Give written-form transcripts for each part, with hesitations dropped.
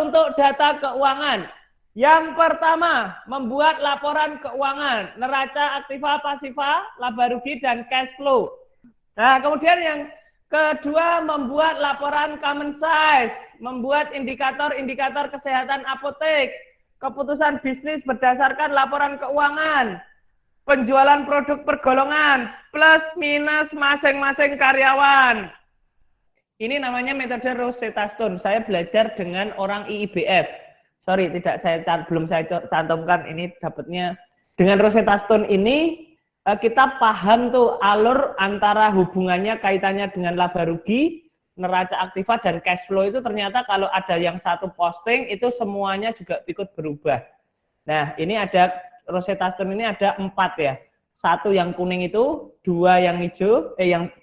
untuk data keuangan. Yang pertama, membuat laporan keuangan, neraca aktiva pasiva, laba rugi, dan cash flow. Nah, kemudian yang kedua, membuat laporan common size, membuat indikator-indikator kesehatan apotek, keputusan bisnis berdasarkan laporan keuangan, penjualan produk per golongan, plus minus masing-masing karyawan. Ini namanya metode Rosetta Stone. Saya belajar dengan orang IIBF. Sorry, belum saya cantumkan, ini dapatnya dengan Rosetta Stone ini kita paham tuh alur antara hubungannya kaitannya dengan laba rugi, neraca aktiva, dan cash flow itu ternyata kalau ada yang satu posting itu semuanya juga ikut berubah. Nah, ini ada Rosetta Stone ini ada 4 ya. 1 yang kuning itu, 2 yang hijau,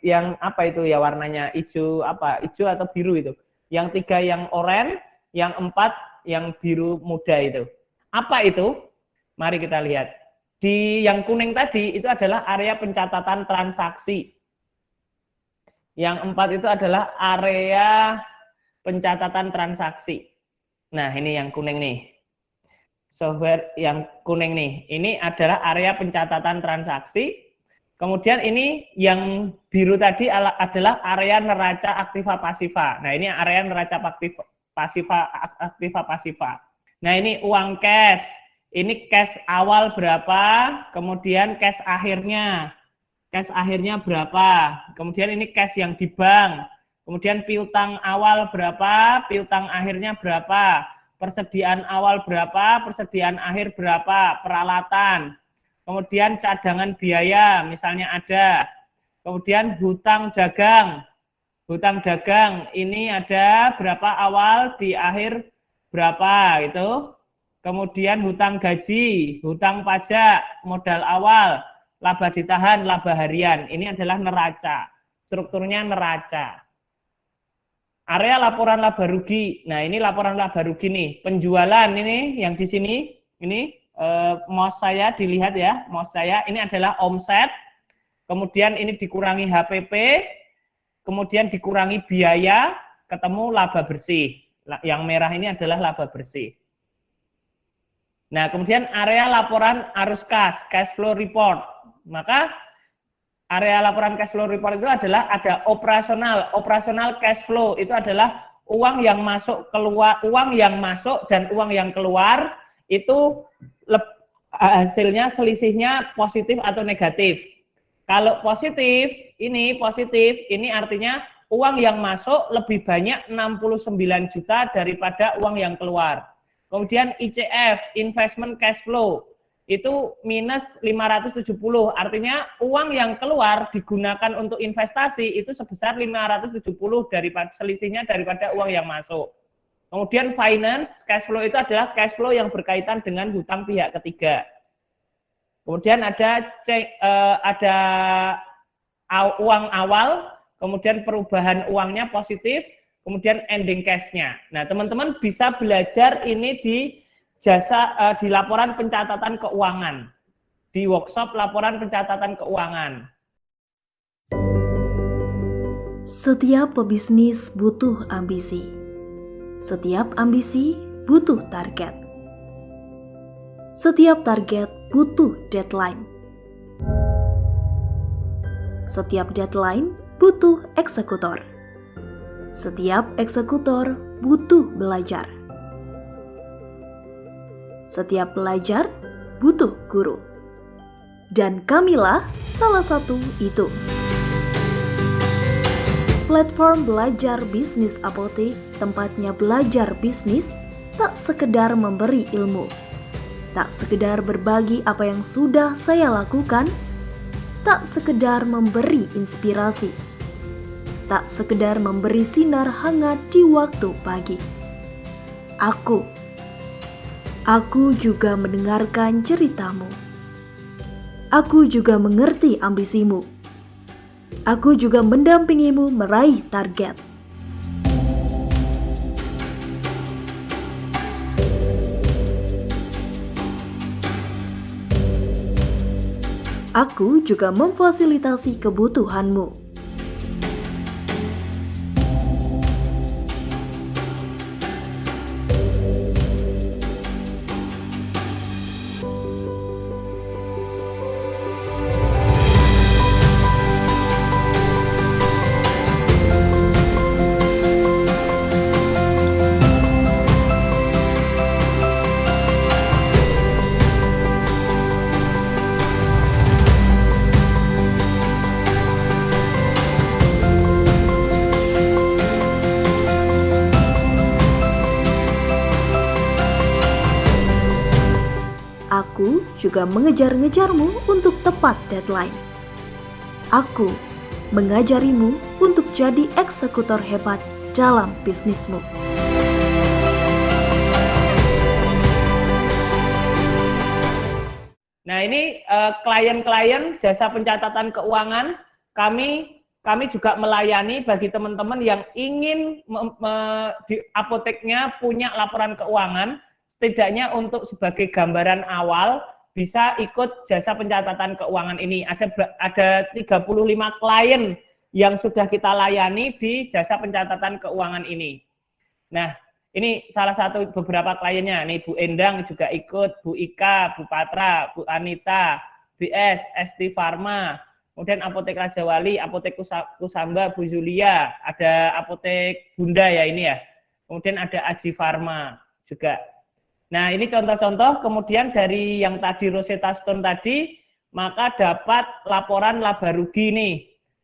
yang apa itu ya warnanya, hijau apa? Hijau atau biru itu. Yang 3 yang oranye, yang 4 yang biru muda itu. Apa itu? Mari kita lihat. Di yang kuning tadi itu adalah area pencatatan transaksi. Yang 4 itu adalah area pencatatan transaksi. Nah, ini yang kuning nih. Software yang kuning nih. Ini adalah area pencatatan transaksi. Kemudian ini yang biru tadi adalah area neraca aktiva pasiva. Nah, ini area neraca aktiva pasiva. Nah, ini uang cash. Ini cash awal berapa, kemudian cash akhirnya. Cash akhirnya berapa? Kemudian ini cash yang di bank. Kemudian piutang awal berapa, piutang akhirnya berapa? Persediaan awal berapa, persediaan akhir berapa? Peralatan. Kemudian cadangan biaya, misalnya ada. Kemudian hutang dagang. Hutang dagang ini ada berapa awal, di akhir berapa gitu. Kemudian hutang gaji, hutang pajak, modal awal, laba ditahan, laba harian. Ini adalah neraca. Strukturnya neraca. Area laporan laba rugi. Nah, ini laporan laba rugi nih. Penjualan ini yang di sini, ini mouse saya dilihat ya, mouse saya ini adalah omset. Kemudian ini dikurangi HPP. Kemudian dikurangi biaya, ketemu laba bersih. Yang merah ini adalah laba bersih. Nah, kemudian area laporan arus kas, cash flow report. Maka area laporan cash flow report itu adalah ada operasional cash flow. Itu adalah uang yang masuk keluar, uang yang masuk dan uang yang keluar itu hasilnya selisihnya positif atau negatif. Kalau positif, ini artinya uang yang masuk lebih banyak 69 juta daripada uang yang keluar. Kemudian ICF, investment cash flow, itu minus 570, artinya uang yang keluar digunakan untuk investasi itu sebesar 570 daripada selisihnya daripada uang yang masuk. Kemudian finance cash flow itu adalah cash flow yang berkaitan dengan hutang pihak ketiga. Kemudian ada uang awal, kemudian perubahan uangnya positif, kemudian ending cash-nya. Nah, teman-teman bisa belajar ini di di laporan pencatatan keuangan, di workshop laporan pencatatan keuangan. Setiap pebisnis butuh ambisi. Setiap ambisi butuh target. Setiap target butuh deadline. Setiap deadline butuh eksekutor. Setiap eksekutor butuh belajar. Setiap belajar butuh guru. Dan kamilah salah satu itu. Platform belajar bisnis apotek, tempatnya belajar bisnis, tak sekedar memberi ilmu. Tak sekedar berbagi apa yang sudah saya lakukan, tak sekedar memberi inspirasi, tak sekedar memberi sinar hangat di waktu pagi. Aku juga mendengarkan ceritamu. Aku juga mengerti ambisimu. Aku juga mendampingimu meraih target. Aku juga memfasilitasi kebutuhanmu. juga mengejar-ngejarmu untuk tepat deadline. Aku mengajarimu untuk jadi eksekutor hebat dalam bisnismu. Nah, ini klien-klien jasa pencatatan keuangan, kami juga melayani bagi teman-teman yang ingin di apoteknya punya laporan keuangan, setidaknya untuk sebagai gambaran awal bisa ikut jasa pencatatan keuangan ini. Ada 35 klien yang sudah kita layani di jasa pencatatan keuangan ini. Nah, ini salah satu beberapa kliennya. Nih Bu Endang juga ikut, Bu Ika, Bu Patra, Bu Anita, BS, ST Pharma, kemudian Apotek Raja Wali, Apotek Kusamba, Bu Julia, ada Apotek Bunda ya ini ya. Kemudian ada Aji Pharma juga. Nah, ini contoh-contoh. Kemudian dari yang tadi Rosetta Stone tadi, maka dapat laporan laba rugi nih.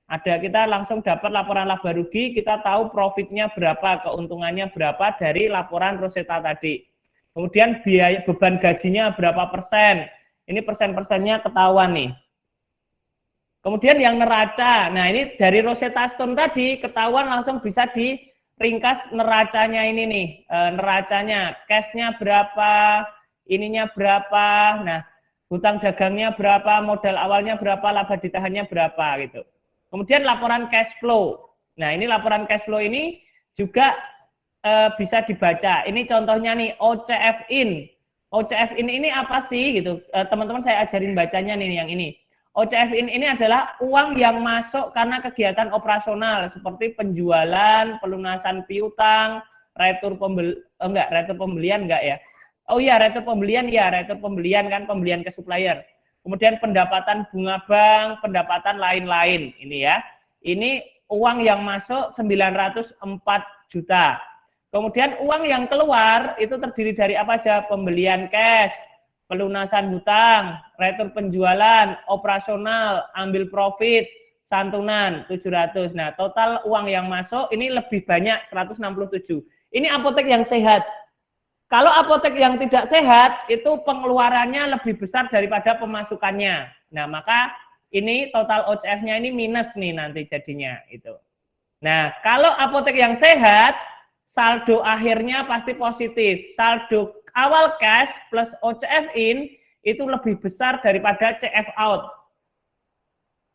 Kita langsung dapat laporan laba rugi, kita tahu profitnya berapa, keuntungannya berapa dari laporan Rosetta tadi. Kemudian biaya beban gajinya berapa persen. Ini persen-persennya ketahuan nih. Kemudian yang neraca, nah ini dari Rosetta Stone tadi ketahuan langsung bisa diringkas neracanya ini nih, neracanya, cashnya berapa, ininya berapa, nah hutang dagangnya berapa, modal awalnya berapa, laba ditahannya berapa gitu. Kemudian laporan cash flow, nah ini laporan cash flow ini juga bisa dibaca. Ini contohnya nih OCF in. OCF in ini apa sih gitu? Teman-teman saya ajarin bacanya nih yang ini. OCF in ini adalah uang yang masuk karena kegiatan operasional seperti penjualan, pelunasan piutang, retur pembelian enggak ya? Oh iya, retur pembelian kan, pembelian ke supplier. Kemudian pendapatan bunga bank, pendapatan lain-lain ini ya. Ini uang yang masuk 904 juta. Kemudian uang yang keluar itu terdiri dari apa aja? Pembelian cash, pelunasan hutang, retur penjualan, operasional, ambil profit, santunan 700. Nah, total uang yang masuk ini lebih banyak 167. Ini apotek yang sehat. Kalau apotek yang tidak sehat itu pengeluarannya lebih besar daripada pemasukannya. Nah, maka ini total OCF-nya ini minus nih nanti jadinya itu. Nah, kalau apotek yang sehat, saldo akhirnya pasti positif. Saldo awal cash plus OCF in itu lebih besar daripada CF out.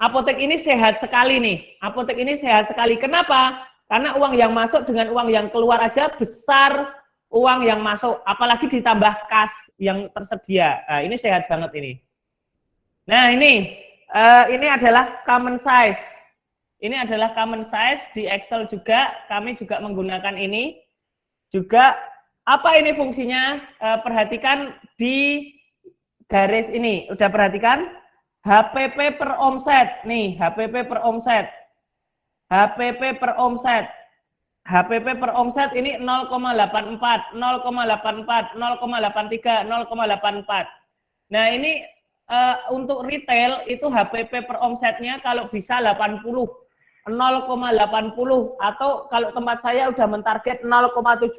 Apotek ini sehat sekali nih. Apotek ini sehat sekali. Kenapa? Karena uang yang masuk dengan uang yang keluar aja besar uang yang masuk, apalagi ditambah kas yang tersedia. Nah, ini sehat banget ini. Nah, ini adalah common size. Ini adalah common size di Excel juga. Kami juga menggunakan ini. Juga apa ini fungsinya? Perhatikan di garis ini. Udah perhatikan? HPP per omset. Nih, HPP per omset. HPP per omset. HPP per omset ini 0,84, 0,84, 0,83, 0,84. Nah, ini untuk retail itu HPP per omsetnya kalau bisa 80, 0,80 atau kalau tempat saya udah mentarget 0,75.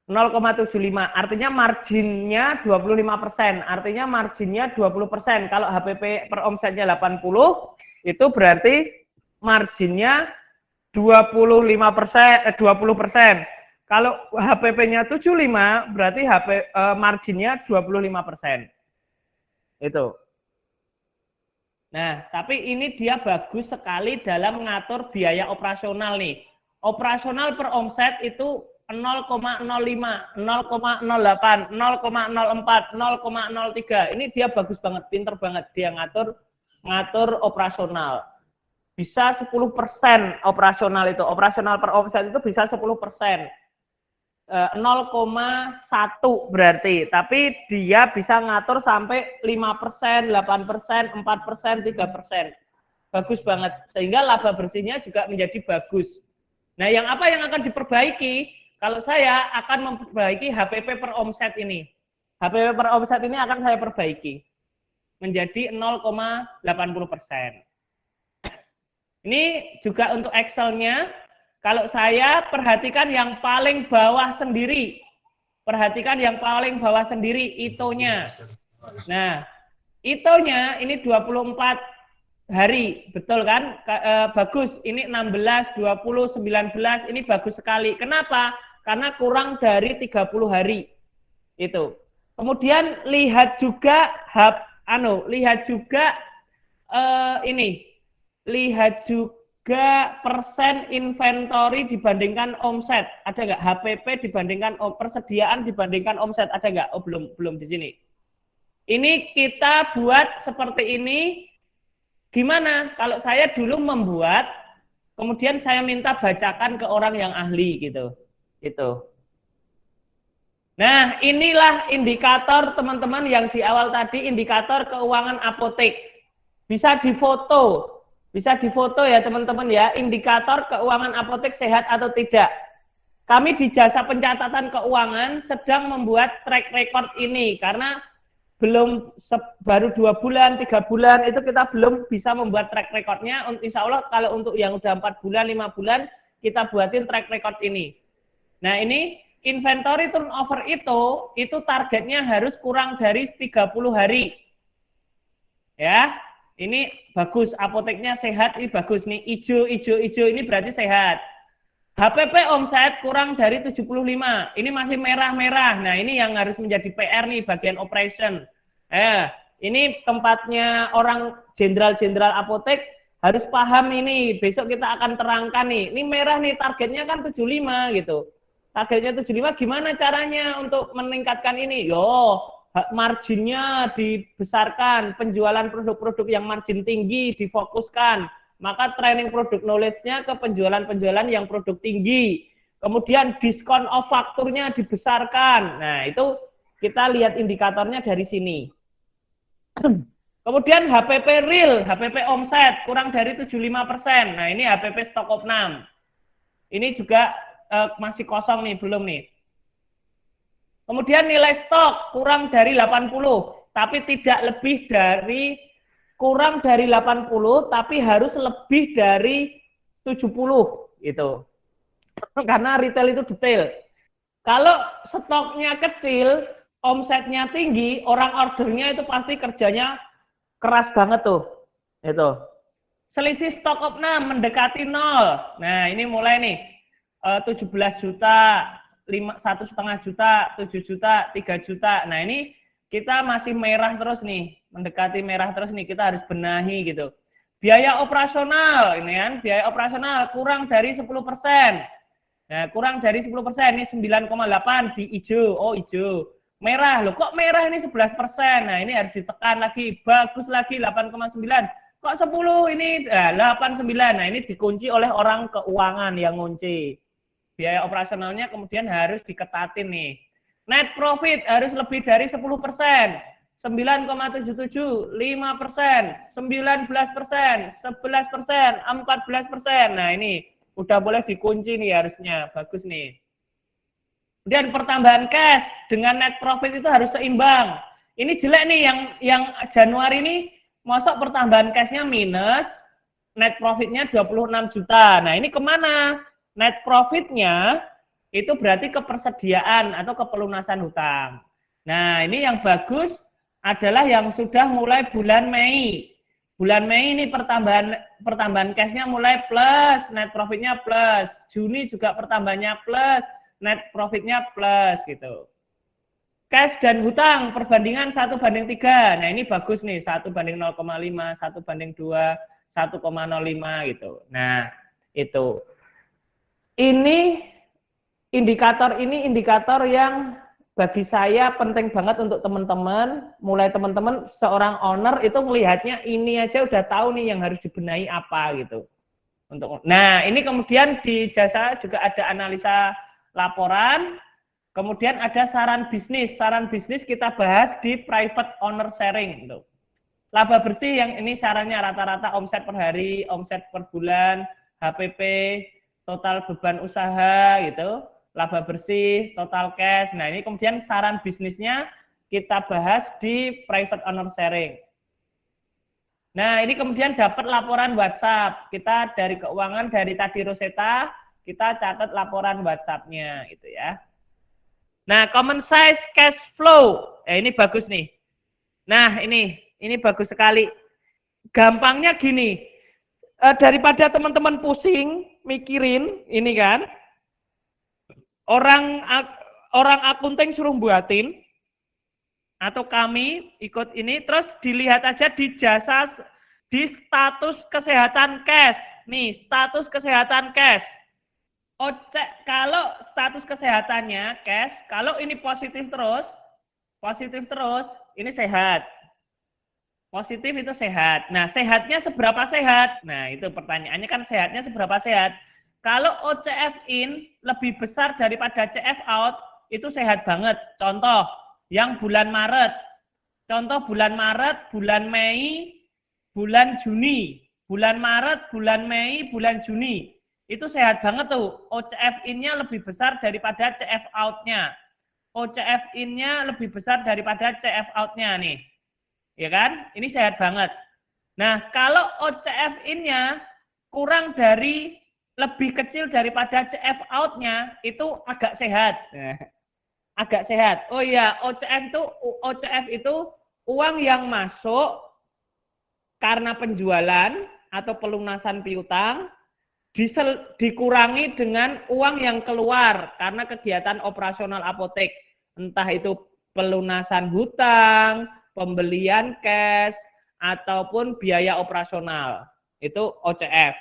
0,75, artinya marginnya 25%, artinya marginnya 20%. Kalau HPP per omsetnya 80, itu berarti marginnya 20%. Kalau HPP-nya 75, berarti marginnya 25%. Itu. Nah, tapi ini dia bagus sekali dalam mengatur biaya operasional nih. Operasional per omset itu 0,05, 0,08, 0,04, 0,03. Ini dia bagus banget, pinter banget dia ngatur operasional. Bisa 10% operasional itu. Operasional per omset itu bisa 10%. 0,1 berarti. Tapi dia bisa ngatur sampai 5%, 8%, 4%, 3%. Bagus banget. Sehingga laba bersihnya juga menjadi bagus. Nah, yang apa yang akan diperbaiki? Kalau saya akan memperbaiki HPP per omset ini. HPP per omset ini akan saya perbaiki. Menjadi 0,80%. Ini juga untuk Excel-nya, kalau saya perhatikan yang paling bawah sendiri. Perhatikan yang paling bawah sendiri, ITO-nya. Nah, ITO-nya ini 24 hari, betul kan? Bagus, ini 16, 20, 19, ini bagus sekali. Kenapa? Karena kurang dari 30 hari. Itu. Kemudian lihat juga lihat juga ini. Lihat juga persen inventory dibandingkan omset. Ada nggak? HPP dibandingkan persediaan dibandingkan omset. Ada nggak? Oh, belum di sini. Ini kita buat seperti ini. Gimana? Kalau saya dulu membuat, kemudian saya minta bacakan ke orang yang ahli gitu. Itu. Nah, inilah indikator teman-teman yang di awal tadi, indikator keuangan apotek. Bisa difoto ya teman-teman ya, indikator keuangan apotek sehat atau tidak. Kami di jasa pencatatan keuangan sedang membuat track record ini, karena baru 2 bulan, 3 bulan, itu kita belum bisa membuat track recordnya. Insya Allah kalau untuk yang udah 4 bulan, 5 bulan, kita buatin track record ini. Nah ini, inventory turnover itu targetnya harus kurang dari 30 hari. Ya, ini bagus, apoteknya sehat, ini bagus nih, hijau ini berarti sehat. HPP omset kurang dari 75, ini masih merah-merah. Nah ini yang harus menjadi PR nih, bagian operation. Ini tempatnya orang jenderal-jenderal apotek harus paham ini, besok kita akan terangkan nih. Ini merah nih, targetnya kan 75 gitu. Targetnya 75, gimana caranya untuk meningkatkan ini? Marginnya dibesarkan, penjualan produk-produk yang margin tinggi difokuskan, maka training produk knowledge-nya ke penjualan-penjualan yang produk tinggi. Kemudian diskon off fakturnya dibesarkan. Nah, itu kita lihat indikatornya dari sini. Kemudian HPP real, HPP omset kurang dari 75%. Nah, ini HPP stok opnam. Ini juga masih kosong nih, belum nih. Kemudian nilai stok kurang dari 80, tapi tidak lebih dari kurang dari 80, tapi harus lebih dari 70 gitu. Karena retail itu detail. Kalau stoknya kecil, omsetnya tinggi, orang ordernya itu pasti kerjanya keras banget tuh. Itu. Selisih stok opnam mendekati 0. Nah, ini mulai nih. 17 juta, 1,5 juta, 7 juta, 3 juta. Nah ini kita masih merah terus nih, mendekati merah terus nih, kita harus benahi gitu. Biaya operasional, ini kan, biaya operasional kurang dari 10%. Nah kurang dari 10%, ini 9,8 di hijau, oh hijau. Merah, loh kok merah ini 11%, nah ini harus ditekan lagi, bagus lagi 8,9. Kok 10 ini 89, nah ini dikunci oleh orang keuangan yang ngunci. Biaya operasionalnya kemudian harus diketatin nih. Net profit harus lebih dari 10%. 9,77, 5%, 19%, 11%, 14%. Nah ini udah boleh dikunci nih harusnya, bagus nih. Kemudian pertambahan cash dengan net profit itu harus seimbang. Ini jelek nih yang Januari ini, masuk pertambahan cashnya minus, net profitnya 26 juta. Nah ini kemana? Net profitnya itu berarti kepersediaan atau kepelunasan hutang. Nah ini yang bagus adalah yang sudah mulai bulan Mei. Bulan Mei ini pertambahan cashnya mulai plus, net profitnya plus. Juni juga pertambahannya plus, net profitnya plus gitu. Cash dan hutang perbandingan 1:3. Nah ini bagus nih, 1:0,5, 1:2, 1,05 gitu. Nah itu. Ini indikator yang bagi saya penting banget untuk teman-teman. Mulai teman-teman seorang owner itu melihatnya ini aja udah tahu nih yang harus dibenahi apa gitu. Nah ini kemudian di jasa juga ada analisa laporan, kemudian ada saran bisnis. Saran bisnis kita bahas di private owner sharing. Gitu. Laba bersih yang ini sarannya rata-rata omset per hari, omset per bulan, HPP, total beban usaha gitu, laba bersih, total cash. Nah ini kemudian saran bisnisnya kita bahas di private owner sharing. Nah ini kemudian dapat laporan WhatsApp. Kita dari keuangan, dari tadi Rosetta, kita catat laporan WhatsApp-nya gitu ya. Nah, common size cash flow. Ini bagus nih. Nah, ini bagus sekali. Gampangnya gini. Daripada teman-teman pusing mikirin ini kan. Orang akunting suruh buatin atau kami ikut ini terus dilihat aja di jasa di status kesehatan cash. Nih, status kesehatan cash. Kalau status kesehatannya cash, kalau ini positif terus, ini sehat. Positif itu sehat. Nah, sehatnya seberapa sehat? Nah, itu pertanyaannya kan sehatnya seberapa sehat? Kalau OCF in lebih besar daripada CF out, itu sehat banget. Contoh, yang bulan Maret. Contoh bulan Maret, bulan Mei, bulan Juni. Bulan Maret, bulan Mei, bulan Juni. Itu sehat banget tuh. OCF in-nya lebih besar daripada CF out-nya. OCF in-nya lebih besar daripada CF out-nya nih. Ya kan? Ini sehat banget. Nah, kalau OCF in-nya kurang dari lebih kecil daripada CF out-nya, itu agak sehat. Agak sehat. Oh iya, OCF itu uang yang masuk karena penjualan atau pelunasan piutang dikurangi dengan uang yang keluar karena kegiatan operasional apotek, entah itu pelunasan hutang, pembelian cash, ataupun biaya operasional. Itu OCF.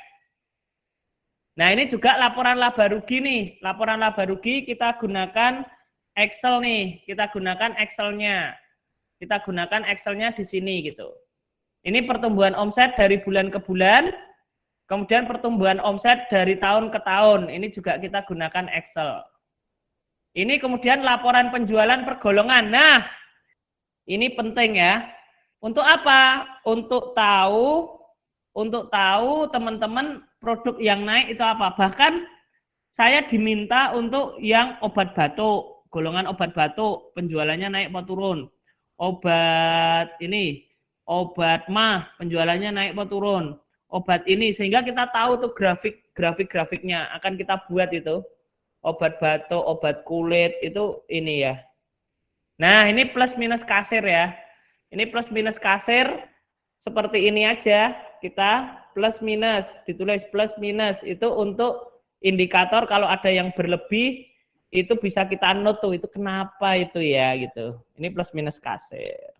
Nah, ini juga laporan laba rugi nih. Laporan laba rugi kita gunakan Excel nih. Kita gunakan Excel-nya. Kita gunakan Excel-nya di sini gitu. Ini pertumbuhan omset dari bulan ke bulan. Kemudian pertumbuhan omset dari tahun ke tahun, ini juga kita gunakan Excel. Ini kemudian laporan penjualan per golongan. Nah, ini penting ya. Untuk apa? Untuk tahu teman-teman produk yang naik itu apa. Bahkan saya diminta untuk yang obat batuk, golongan obat batuk, penjualannya naik atau turun. Obat mah, penjualannya naik atau turun. Obat ini, sehingga kita tahu tuh grafik-grafiknya akan kita buat itu. Obat batuk, obat kulit itu ini ya. Nah, ini plus minus kasir ya. Ini plus minus kasir seperti ini aja. Kita plus minus, ditulis plus minus itu untuk indikator kalau ada yang berlebih itu bisa kita note tuh itu kenapa itu ya gitu. Ini plus minus kasir.